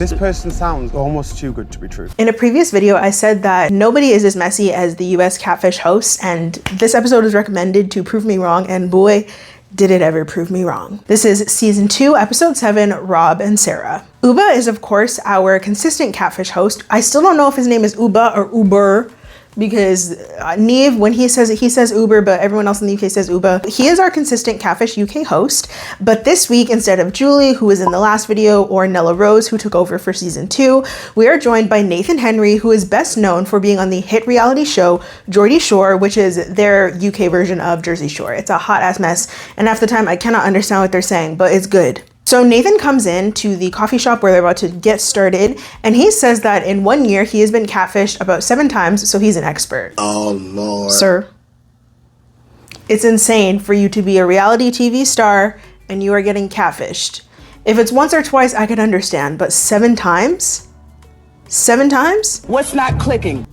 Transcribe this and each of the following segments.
This person sounds almost too good to be true. In a previous video, I said that nobody is as messy as the US Catfish hosts, and this episode is recommended to prove me wrong, and boy, did it ever prove me wrong. This is season 2, episode 7, Rob and Sarah. Uba is, of course, our consistent Catfish host. I still don't know if his name is Uba or Uber, because Neve, when he says Uber, but everyone else in the UK says Uba. He is our consistent Catfish UK host, but this week, instead of Julie, who was in the last video, or Nella Rose, who took over for season 2, we are joined by Nathan Henry, who is best known for being on the hit reality show Geordie Shore, which is their UK version of Jersey Shore. It's a hot ass mess, and half the time I cannot understand what they're saying, but it's good. So Nathan comes in to the coffee shop where they're about to get started, and he says that in 1 year he has been catfished about 7 times, so he's an expert. Oh Lord. Sir, it's insane for you to be a reality TV star and you are getting catfished. If it's once or twice, I could understand, but 7 times? 7 times? What's not clicking?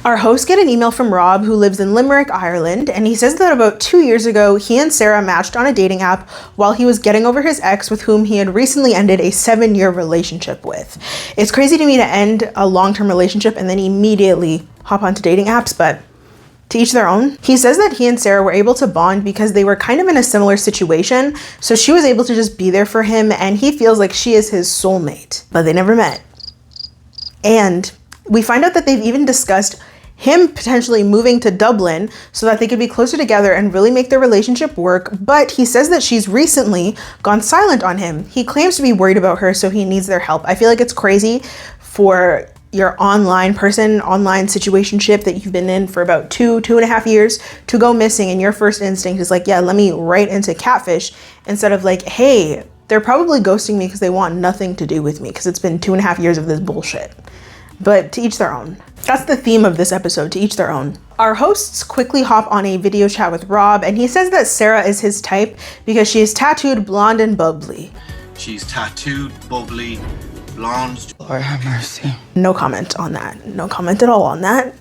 Our hosts get an email from Rob, who lives in Limerick, Ireland, and he says that about 2 years ago, he and Sarah matched on a dating app while he was getting over his ex with whom he had recently ended a 7-year relationship with. It's crazy to me to end a long-term relationship and then immediately hop onto dating apps, but to each their own. He says that he and Sarah were able to bond because they were kind of in a similar situation, so she was able to just be there for him, and he feels like she is his soulmate, but they never met. And we find out that they've even discussed him potentially moving to Dublin so that they could be closer together and really make their relationship work, but he says that she's recently gone silent on him. He claims to be worried about her, so he needs their help. I feel like it's crazy for your online situationship that you've been in for about 2.5 years to go missing, and your first instinct is like, yeah, let me right into Catfish, instead of like, hey, they're probably ghosting me because they want nothing to do with me because it's been 2.5 years of this bullshit. But to each their own. That's the theme of this episode, to each their own. Our hosts quickly hop on a video chat with Rob, and he says that Sarah is his type because she is tattooed, blonde, and bubbly. She's tattooed, bubbly, blonde. Lord have mercy. No comment on that. No comment at all on that.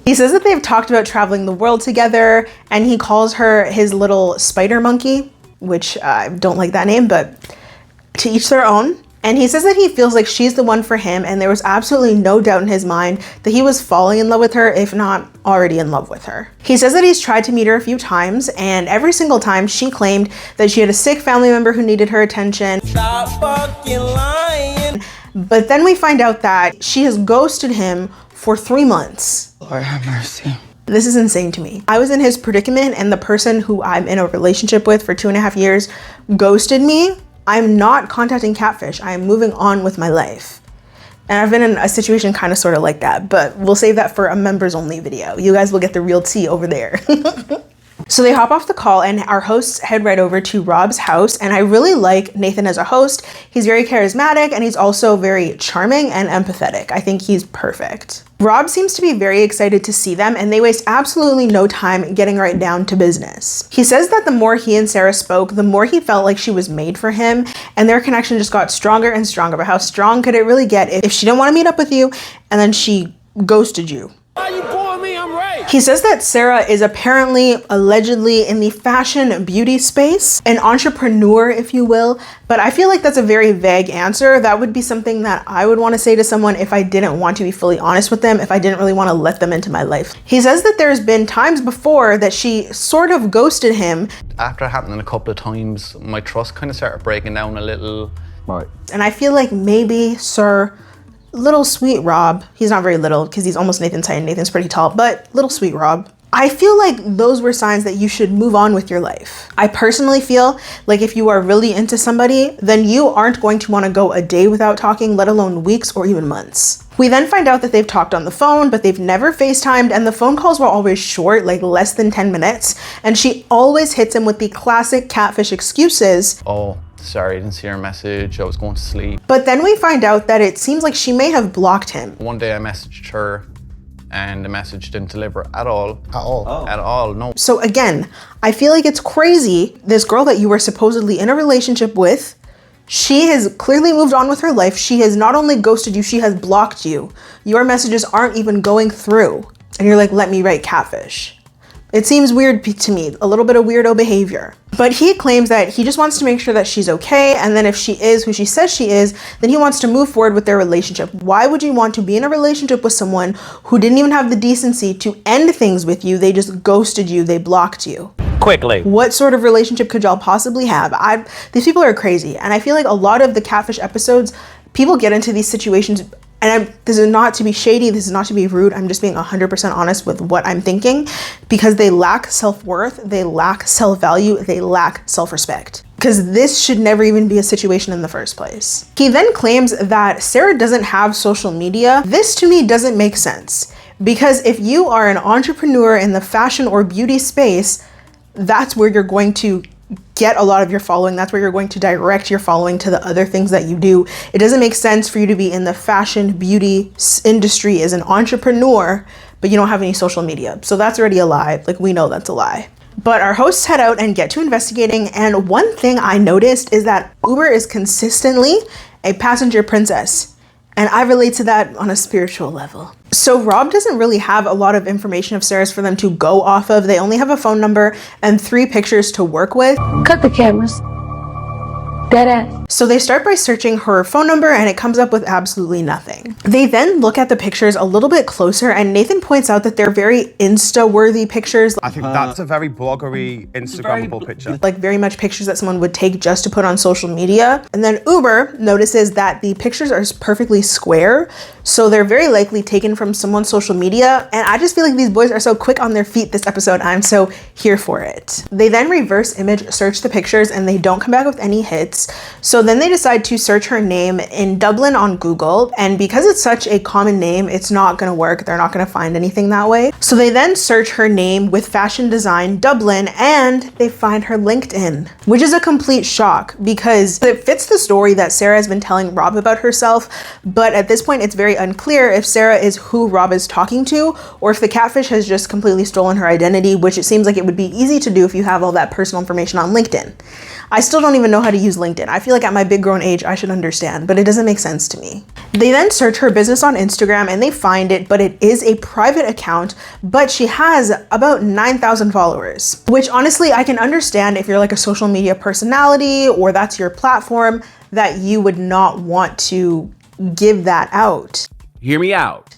He says that they've talked about traveling the world together, and he calls her his little spider monkey, which I don't like that name, but to each their own. And he says that he feels like she's the one for him, and there was absolutely no doubt in his mind that he was falling in love with her, if not already in love with her. He says that he's tried to meet her a few times, and every single time she claimed that she had a sick family member who needed her attention. Stop fucking lying. But then we find out that she has ghosted him for 3 months. Lord have mercy. This is insane to me. I was in his predicament, and the person who I'm in a relationship with for 2.5 years ghosted me. I'm not contacting Catfish. I am moving on with my life. And I've been in a situation kind of sort of like that, but we'll save that for a members only video. You guys will get the real tea over there. So they hop off the call, and our hosts head right over to Rob's house, and I really like Nathan as a host. He's very charismatic, and he's also very charming and empathetic. I think he's perfect. Rob seems to be very excited to see them, and they waste absolutely no time getting right down to business. He says that the more he and Sarah spoke, the more he felt like she was made for him, and their connection just got stronger and stronger. But how strong could it really get if she didn't want to meet up with you and then she ghosted you? Why you booing me? I'm right. He says that Sarah is apparently, allegedly, in the fashion beauty space, an entrepreneur, if you will, but I feel like that's a very vague answer. That would be something that I would want to say to someone if I didn't want to be fully honest with them, if I didn't really want to let them into my life. He says that there's been times before that she sort of ghosted him. After it happening a couple of times, my trust kind of started breaking down a little. Right. And I feel like maybe, sir, little sweet Rob, he's not very little because he's almost Nathan's height and Nathan's pretty tall, but little sweet Rob, I feel like those were signs that you should move on with your life. I personally feel like if you are really into somebody, then you aren't going to want to go a day without talking, let alone weeks or even months. We then find out that they've talked on the phone, but they've never FaceTimed, and the phone calls were always short, like less than 10 minutes, and she always hits him with the classic Catfish excuses. Oh, sorry, I didn't see your message. I was going to sleep. But then we find out that it seems like she may have blocked him. One day I messaged her and the message didn't deliver at all. At all. At all, no. So again, I feel like it's crazy. This girl that you were supposedly in a relationship with, she has clearly moved on with her life. She has not only ghosted you, she has blocked you. Your messages aren't even going through. And you're like, let me write Catfish. It seems weird to me, a little bit of weirdo behavior. But he claims that he just wants to make sure that she's okay, and then if she is who she says she is, then he wants to move forward with their relationship. Why would you want to be in a relationship with someone who didn't even have the decency to end things with you? They just ghosted you, they blocked you. Quickly. What sort of relationship could y'all possibly have? These people are crazy, and I feel like a lot of the Catfish episodes, people get into these situations, and this is not to be shady, this is not to be rude, I'm just being 100% honest with what I'm thinking, because they lack self-worth, they lack self-value, they lack self-respect. Because this should never even be a situation in the first place. He then claims that Sarah doesn't have social media. This to me doesn't make sense, because if you are an entrepreneur in the fashion or beauty space, that's where you're going to get a lot of your following. That's where you're going to direct your following to the other things that you do. It doesn't make sense for you to be in the fashion beauty industry as an entrepreneur, but you don't have any social media. So that's already a lie. Like, we know that's a lie. But our hosts head out and get to investigating. And one thing I noticed is that Uber is consistently a passenger princess. And I relate to that on a spiritual level. So Rob doesn't really have a lot of information of Sarah's for them to go off of. They only have a phone number and 3 pictures to work with. Cut the cameras. Dead ass. So they start by searching her phone number and it comes up with absolutely nothing. They then look at the pictures a little bit closer and Nathan points out that they're very Insta-worthy pictures. I think that's a very bloggery, Instagrammable picture. Like very much pictures that someone would take just to put on social media. And then Uber notices that the pictures are perfectly square, so they're very likely taken from someone's social media. And I just feel like these boys are so quick on their feet this episode. I'm so here for it. They then reverse image search the pictures and they don't come back with any hits. So then they decide to search her name in Dublin on Google, and because it's such a common name, it's not gonna work. They're not gonna find anything that way. So they then search her name with fashion design Dublin and they find her LinkedIn, which is a complete shock because it fits the story that Sarah has been telling Rob about herself, but at this point it's very unclear if Sarah is who Rob is talking to or if the Catfish has just completely stolen her identity, which it seems like it would be easy to do if you have all that personal information on LinkedIn. I still don't even know how to use LinkedIn. I feel like at my big grown age, I should understand, but it doesn't make sense to me. They then search her business on Instagram and they find it, but it is a private account, but she has about 9,000 followers, which honestly, I can understand if you're like a social media personality or that's your platform, that you would not want to give that out. Hear me out.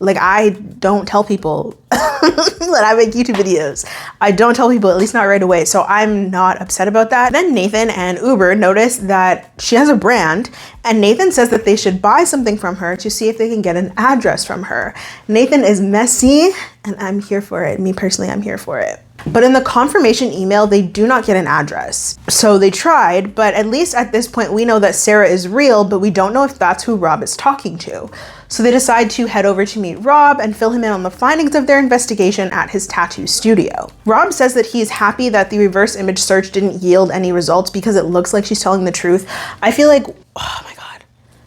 Like, I don't tell people that I make YouTube videos. I don't tell people, at least not right away. So I'm not upset about that. Then Nathan and Uber notice that she has a brand and Nathan says that they should buy something from her to see if they can get an address from her. Nathan is messy and I'm here for it. Me personally, I'm here for it. But in the confirmation email, they do not get an address. So they tried, but at least at this point, we know that Sarah is real, but we don't know if that's who Rob is talking to. So they decide to head over to meet Rob and fill him in on the findings of their investigation at his tattoo studio. Rob says that he's happy that the reverse image search didn't yield any results because it looks like she's telling the truth. I feel like, oh my God,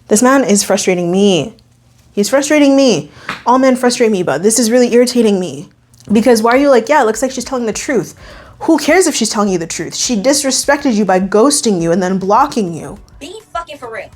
this man is frustrating me. He's frustrating me. All men frustrate me, but this is really irritating me. Because why are you like, yeah, it looks like she's telling the truth. Who cares if she's telling you the truth? She disrespected you by ghosting you and then blocking you. Be fucking for real.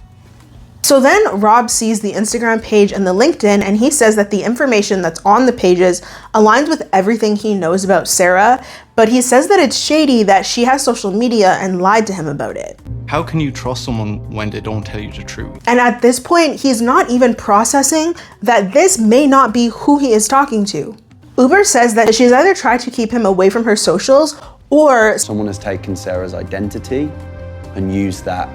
So then Rob sees the Instagram page and the LinkedIn and he says that the information that's on the pages aligns with everything he knows about Sarah, but he says that it's shady that she has social media and lied to him about it. How can you trust someone when they don't tell you the truth? And at this point, he's not even processing that this may not be who he is talking to. Uber says that she's either tried to keep him away from her socials or someone has taken Sarah's identity and used that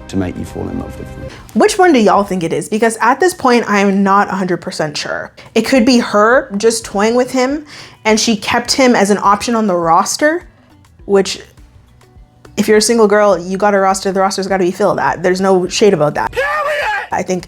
to make you fall in love with them. Which one do y'all think it is? Because at this point, I'm not 100% sure. It could be her just toying with him and she kept him as an option on the roster, which if you're a single girl, you got a roster, the roster's gotta be filled. There's no shade about that. I think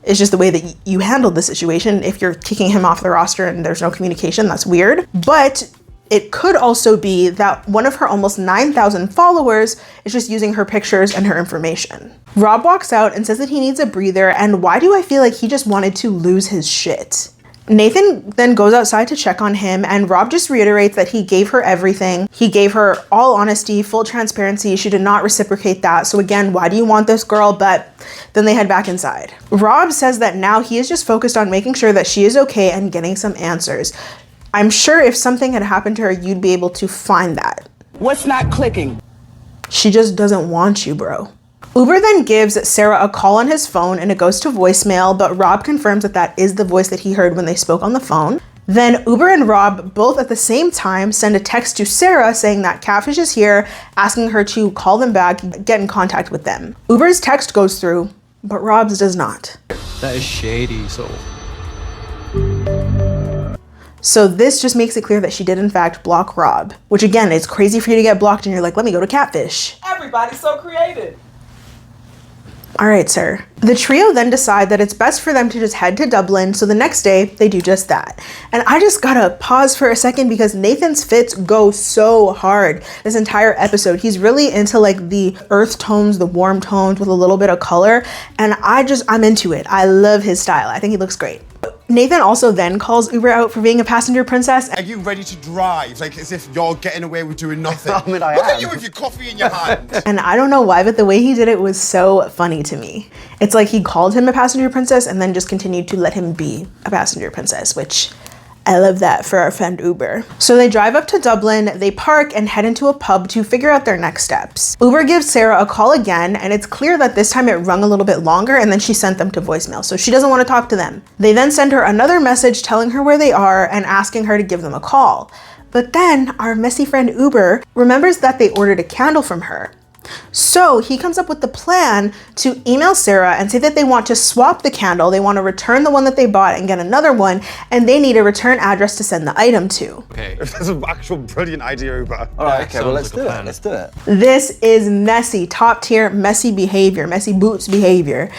it's just the way that you handled the situation. If you're kicking him off the roster and there's no communication, that's weird. But it could also be that one of her almost 9,000 followers is just using her pictures and her information. Rob walks out and says that he needs a breather, and why do I feel like he just wanted to lose his shit? Nathan then goes outside to check on him, and Rob just reiterates that he gave her everything. He gave her all honesty, full transparency. She did not reciprocate that. So again, why do you want this girl? But then they head back inside. Rob says that now he is just focused on making sure that she is okay and getting some answers. I'm sure if something had happened to her, you'd be able to find that. What's not clicking? She just doesn't want you, bro. Uber then gives Sarah a call on his phone and it goes to voicemail, but Rob confirms that that is the voice that he heard when they spoke on the phone. Then Uber and Rob both at the same time send a text to Sarah saying that Catfish is here, asking her to call them back, get in contact with them. Uber's text goes through, but Rob's does not. That is shady, So this just makes it clear that she did in fact block Rob, which again, it's crazy for you to get blocked and you're like, let me go to Catfish. Everybody's so creative. All right, sir. The trio then decide that it's best for them to just head to Dublin, so the next day they do just that. And I just gotta pause for a second because Nathan's fits go so hard this entire episode. He's really into like the earth tones, the warm tones with a little bit of color, and I'm into it. I love his style. I think he looks great. Nathan also then calls Uber out for being a passenger princess. Are you ready to drive? Like as if you're getting away with doing nothing. I mean, I Look am. at you with your coffee in your hand. And I don't know why, but the way he did it was so funny to me. It's like he called him a passenger princess and then just continued to let him be a passenger princess, which I love that for our friend Uber. So they drive up to Dublin, they park and head into a pub to figure out their next steps. Uber gives Sarah a call again, and it's clear that this time it rung a little bit longer and then she sent them to voicemail, so she doesn't want to talk to them. They then send her another message telling her where they are and asking her to give them a call. But then our messy friend Uber remembers that they ordered a candle from her. So he comes up with the plan to email Sarah and say that they want to swap the candle, they want to return the one that they bought and get another one, and they need a return address to send the item to. Okay. That's an actual brilliant idea, Uber. All right, okay, well, sounds let's like a do it. plan. Let's do it. This is messy, top tier, messy behavior, messy boots behavior.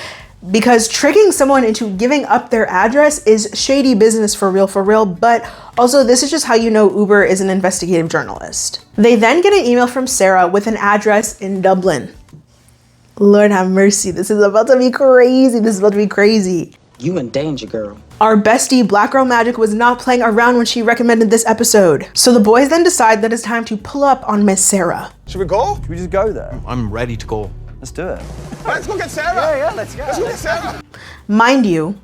Because tricking someone into giving up their address is shady business for real, but also this is just how you know Uber is an investigative journalist. They then get an email from Sarah with an address in Dublin. Lord have mercy, this is about to be crazy. You in danger, girl. Our bestie Black Girl Magic was not playing around when she recommended this episode. So the boys then decide that it's time to pull up on Miss Sarah. Should we go? Should we just go there? I'm ready to go. Let's do it. Let's go get Sarah. Yeah, let's go. Let's go get Sarah. Mind you,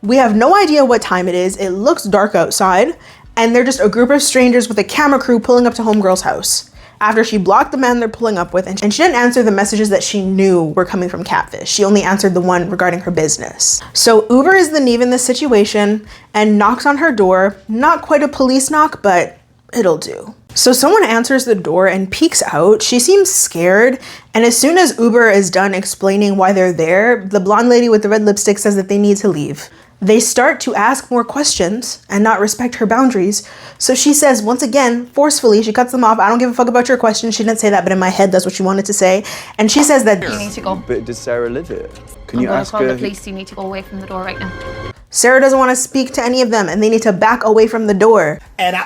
we have no idea what time it is. It looks dark outside, and they're just a group of strangers with a camera crew pulling up to Homegirl's house. After she blocked the man they're pulling up with, and she didn't answer the messages that she knew were coming from Catfish. She only answered the one regarding her business. So Uber is the Neve in this situation and knocks on her door. Not quite a police knock, but it'll do. So someone answers the door and peeks out. She seems scared, and as soon as Uber is done explaining why they're there, the blonde lady with the red lipstick says that they need to leave. They start to ask more questions and not respect her boundaries. So she says, once again, forcefully, she cuts them off. I don't give a fuck about your question. She didn't say that, but in my head, that's what she wanted to say. And she says that You need to go. But does Sarah live here? Can I'm you gonna ask call her? the police. You need to go away from the door right now. Sarah doesn't want to speak to any of them and they need to back away from the door. And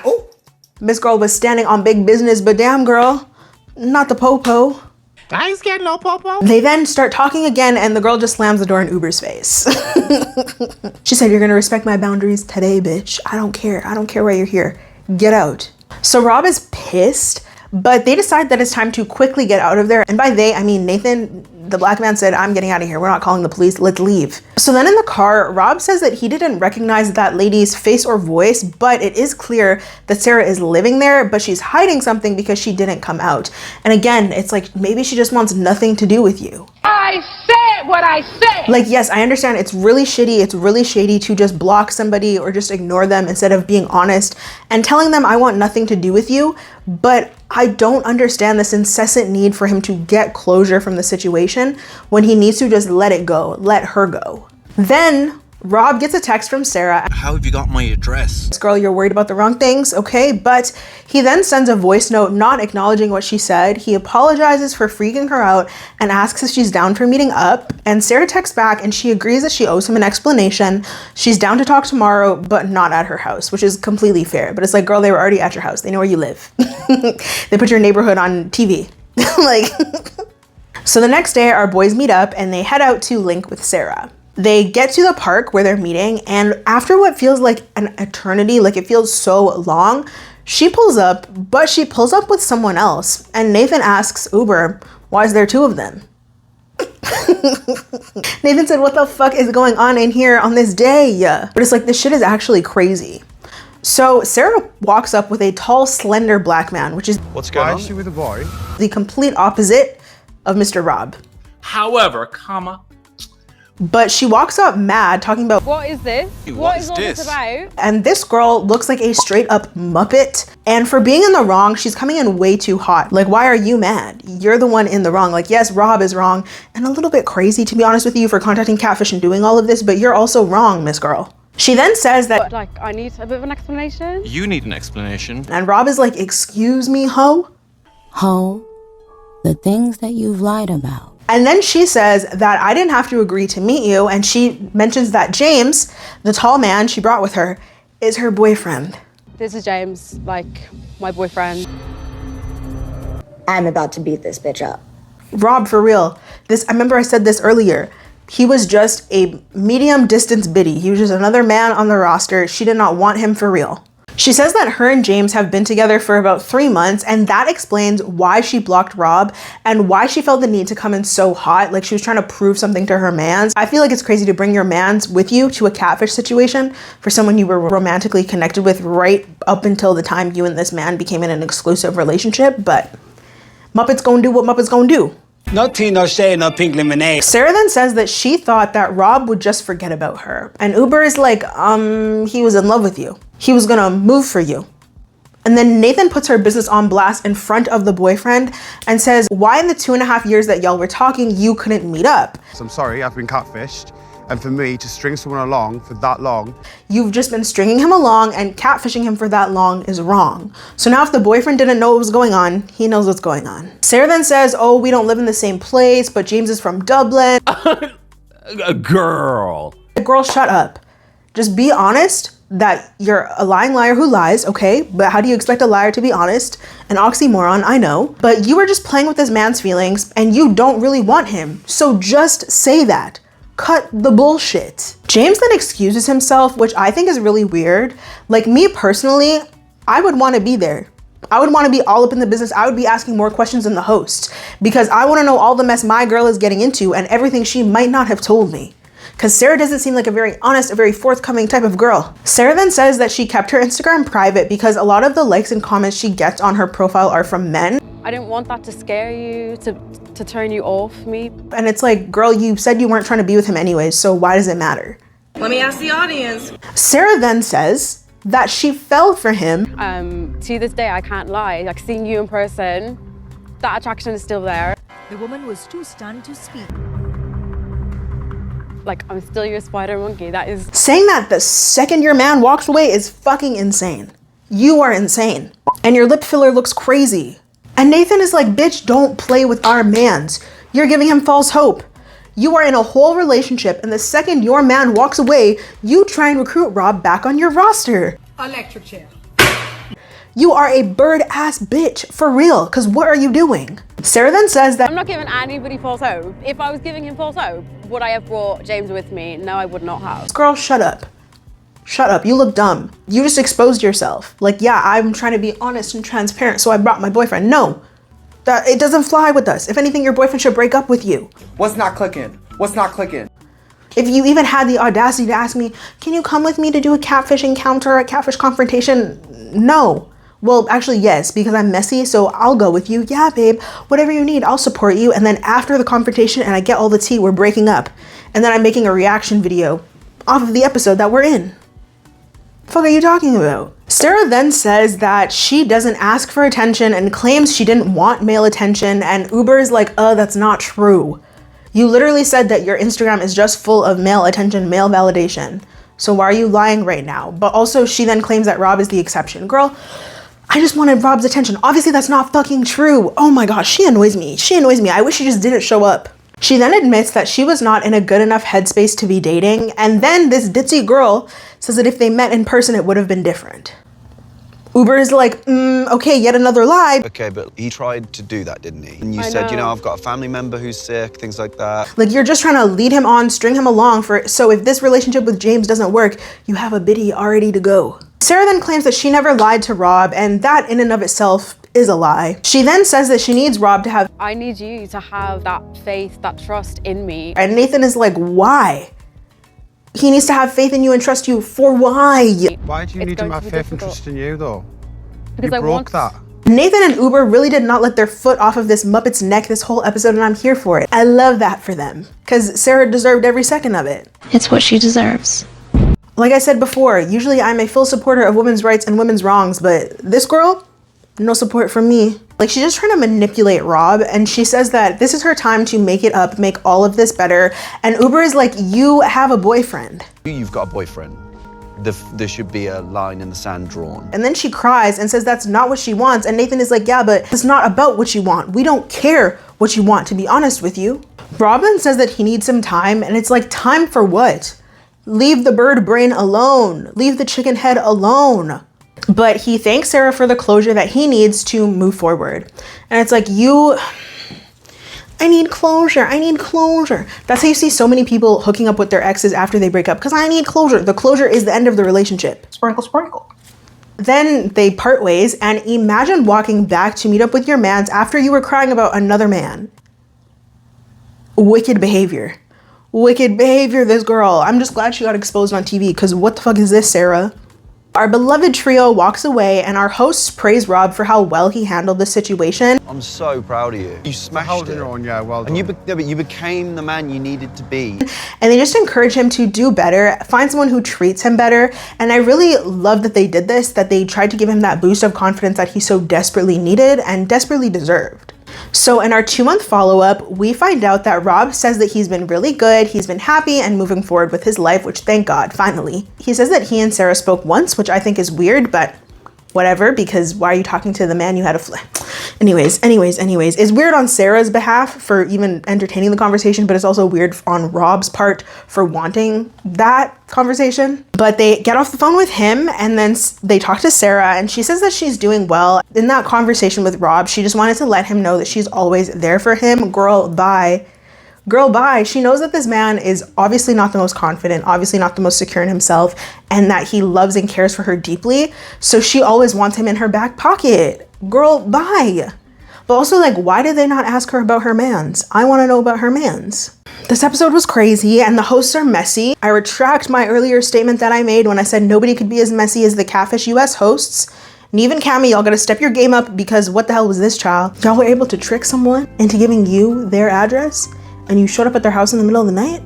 Miss Girl was standing on big business, but damn girl, not the popo. I ain't scared no popo. They then start talking again and the girl just slams the door in Uber's face. She said, you're gonna respect my boundaries today, bitch. I don't care. I don't care why you're here. Get out. So Rob is pissed, but they decide that it's time to quickly get out of there. And by they, I mean Nathan, the black man, said, I'm getting out of here. We're not calling the police. Let's leave. So then in the car, Rob says that he didn't recognize that lady's face or voice, but it is clear that Sarah is living there, but she's hiding something because she didn't come out. And again, it's like, maybe she just wants nothing to do with you. I said what I said. Like, yes, I understand it's really shitty. It's really shady to just block somebody or just ignore them instead of being honest and telling them I want nothing to do with you. But I don't understand this incessant need for him to get closure from the situation when he needs to just let it go, let her go. Then Rob gets a text from Sarah. How have you got my address? Girl, you're worried about the wrong things, okay? But he then sends a voice note not acknowledging what she said. He apologizes for freaking her out and asks if she's down for meeting up. And Sarah texts back and she agrees that she owes him an explanation. She's down to talk tomorrow, but not at her house, which is completely fair. But it's like, girl, they were already at your house. They know where you live. They put your neighborhood on TV. Like, so the next day our boys meet up and they head out to link with Sarah. They get to the park where they're meeting, and after what feels like an eternity, like it feels so long, she pulls up, but she pulls up with someone else. And Nathan asks Uber, why is there two of them? Nathan said, what the fuck is going on in here on this day? But it's like, this shit is actually crazy. So Sarah walks up with a tall, slender black man, which is What's going Why on? is she with a boy? the complete opposite of Mr. Rob. However, comma, But she walks up mad, talking about, What is this? What is all this about? and this girl looks like a straight up Muppet. And for being in the wrong, she's coming in way too hot. Like, why are you mad? You're the one in the wrong. Like, yes, Rob is wrong and a little bit crazy, to be honest with you, for contacting Catfish and doing all of this, but you're also wrong, Miss Girl. She then says that, Like, I need a bit of an explanation. you need an explanation. and Rob is like, excuse me, ho? Ho, the things that you've lied about. And then she says that I didn't have to agree to meet you, and she mentions that James, the tall man she brought with her, is her boyfriend. This is James, like, my boyfriend. I'm about to beat this bitch up. Rob, for real. I remember I said this earlier. He was just a medium distance biddy. He was just another man on the roster. She did not want him for real. She says that her and James have been together for about 3 months, and that explains why she blocked Rob and why she felt the need to come in so hot, like she was trying to prove something to her mans. I feel like it's crazy to bring your mans with you to a catfish situation for someone you were romantically connected with right up until the time you and this man became in an exclusive relationship, but Muppets gonna do what Muppets gonna do. No tea, no shade, no pink lemonade. Sarah then says that she thought that Rob would just forget about her. And Uber is like, he was in love with you. He was gonna move for you. And then Nathan puts her business on blast in front of the boyfriend and says, why in the 2.5 years that y'all were talking, you couldn't meet up? So I'm sorry, I've been catfished. And for me to string someone along for that long. You've just been stringing him along, and catfishing him for that long is wrong. So now if the boyfriend didn't know what was going on, he knows what's going on. Sarah then says, oh, we don't live in the same place, but James is from Dublin. A girl. Girl, shut up. Just be honest that you're a lying liar who lies, okay? But how do you expect a liar to be honest? An oxymoron, I know. But you were just playing with this man's feelings, and you don't really want him. So just say that. Cut the bullshit. James then excuses himself, which I think is really weird. Like, me personally, I would want to be there. I would want to be all up in the business. I would be asking more questions than the host because I want to know all the mess my girl is getting into and everything she might not have told me. Because Sarah doesn't seem like a very honest, a very forthcoming type of girl. Sarah then says that she kept her Instagram private because a lot of the likes and comments she gets on her profile are from men. I didn't want that to scare you, to turn you off me. And it's like, girl, you said you weren't trying to be with him anyways, so why does it matter? Let me ask the audience. Sarah then says that she fell for him. To this day, I can't lie. Like, seeing you in person, that attraction is still there. The woman was too stunned to speak. Like, I'm still your spider monkey. That is... Saying that the second your man walks away is fucking insane. You are insane. And your lip filler looks crazy. And Nathan is like, bitch, don't play with our mans. You're giving him false hope. You are in a whole relationship, and the second your man walks away, you try and recruit Rob back on your roster. Electric chair. You are a bird-ass bitch, for real, because what are you doing? Sarah then says that I'm not giving anybody false hope. If I was giving him false hope, would I have brought James with me? No, I would not have. girl, shut up. Shut up, you look dumb. You just exposed yourself. Like, yeah, I'm trying to be honest and transparent, so I brought my boyfriend. No, it doesn't fly with us. If anything, your boyfriend should break up with you. What's not clicking? What's not clicking? If you even had the audacity to ask me, can you come with me to do a catfish encounter, a catfish confrontation? No. Well, actually, yes, because I'm messy, so I'll go with you. Yeah, babe, whatever you need, I'll support you. And then after the confrontation and I get all the tea, we're breaking up. And then I'm making a reaction video off of the episode that we're in. The fuck are you talking about? Sarah then says that she doesn't ask for attention and claims she didn't want male attention, and Uber is like, that's not true. You literally said that your Instagram is just full of male attention, male validation. So why are you lying right now? But also she then claims that Rob is the exception. Girl, I just wanted Rob's attention. Obviously that's not fucking true. Oh my gosh, she annoys me. She annoys me. I wish she just didn't show up. She then admits that she was not in a good enough headspace to be dating. And then this ditzy girl says that if they met in person, it would have been different. Uber is like, okay, yet another lie. Okay, but he tried to do that, didn't he? And you I said, you know. know, I've got a family member who's sick, things like that. Like, you're just trying to lead him on, string him along so if this relationship with James doesn't work, you have a biddy already to go. Sarah then claims that she never lied to Rob, and that in and of itself is a lie. She then says that she needs Rob to have, I need you to have that faith, that trust in me. and Nathan is like, why? He needs to have faith in you and trust you for why? Why do you need him to have faith and trust in you, though? Because you I broke want that. Nathan and Uber really did not let their foot off of this Muppet's neck this whole episode, and I'm here for it. I love that for them, because Sarah deserved every second of it. It's what she deserves. Like I said before, usually I'm a full supporter of women's rights and women's wrongs, but this girl, no support from me. Like, she's just trying to manipulate Rob, and she says that this is her time to make it up, make all of this better, and Uber is like, you have a boyfriend. You've got a boyfriend. There should be a line in the sand drawn. And then she cries and says that's not what she wants, and Nathan is like, yeah, but it's not about what you want. We don't care what you want, to be honest with you. Robin says that he needs some time, and it's like, time for what? Leave the bird brain alone. Leave the chicken head alone. But he thanks Sarah for the closure that he needs to move forward. And it's like, I need closure. I need closure. That's how you see so many people hooking up with their exes after they break up, because I need closure. The closure is the end of the relationship. Sprinkle, sprinkle. Then they part ways, and imagine walking back to meet up with your mans after you were crying about another man. Wicked behavior. Wicked behavior, this girl. I'm just glad she got exposed on TV, because what the fuck is this, Sarah? Our beloved trio walks away, and our hosts praise Rob for how well he handled the situation. I'm so proud of you. You smashed Holding it. your own, yeah, well done. And you became the man you needed to be. And they just encourage him to do better, find someone who treats him better. And I really love that they did this, that they tried to give him that boost of confidence that he so desperately needed and desperately deserved. So in our 2-month follow-up, we find out that Rob says that he's been really good, he's been happy and moving forward with his life, which thank God, finally. He says that he and Sarah spoke once, which I think is weird, but whatever, because why are you talking to the man you had a Anyways, it's weird on Sarah's behalf for even entertaining the conversation, but it's also weird on Rob's part for wanting that conversation. But they get off the phone with him, and then they talk to Sarah, and she says that she's doing well. In that conversation with Rob, she just wanted to let him know that she's always there for him. Girl, bye. Girl, bye. She knows that this man is obviously not the most confident, obviously not the most secure in himself, and that he loves and cares for her deeply. So she always wants him in her back pocket. Girl, bye. But also, like, why did they not ask her about her mans? I want to know about her mans. This episode was crazy, and the hosts are messy. I retract my earlier statement that I made when I said nobody could be as messy as the Catfish US hosts. And even Cammy, y'all gotta step your game up, because what the hell was this, child? Y'all were able to trick someone into giving you their address, and you showed up at their house in the middle of the night?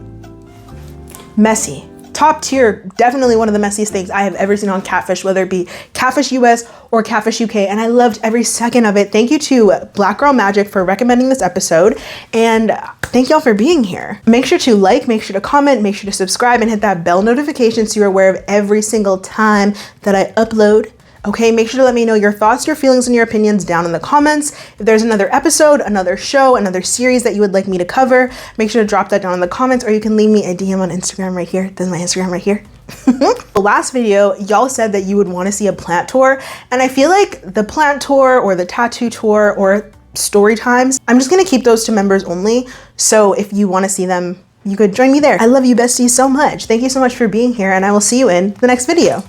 Messy. Top tier, definitely one of the messiest things I have ever seen on Catfish, whether it be Catfish US or Catfish UK, and I loved every second of it. Thank you to Black Girl Magic for recommending this episode, and thank y'all for being here. Make sure to like, make sure to comment, make sure to subscribe, and hit that bell notification so you're aware of every single time that I upload. Okay, make sure to let me know your thoughts, your feelings, and your opinions down in the comments. If there's another episode, another show, another series that you would like me to cover, make sure to drop that down in the comments, or you can leave me a DM on Instagram right here. There's my Instagram right here. The last video, y'all said that you would want to see a plant tour, and I feel like the plant tour or the tattoo tour or story times, I'm just gonna keep those to members only. So if you want to see them, you could join me there. I love you besties so much. Thank you so much for being here, and I will see you in the next video.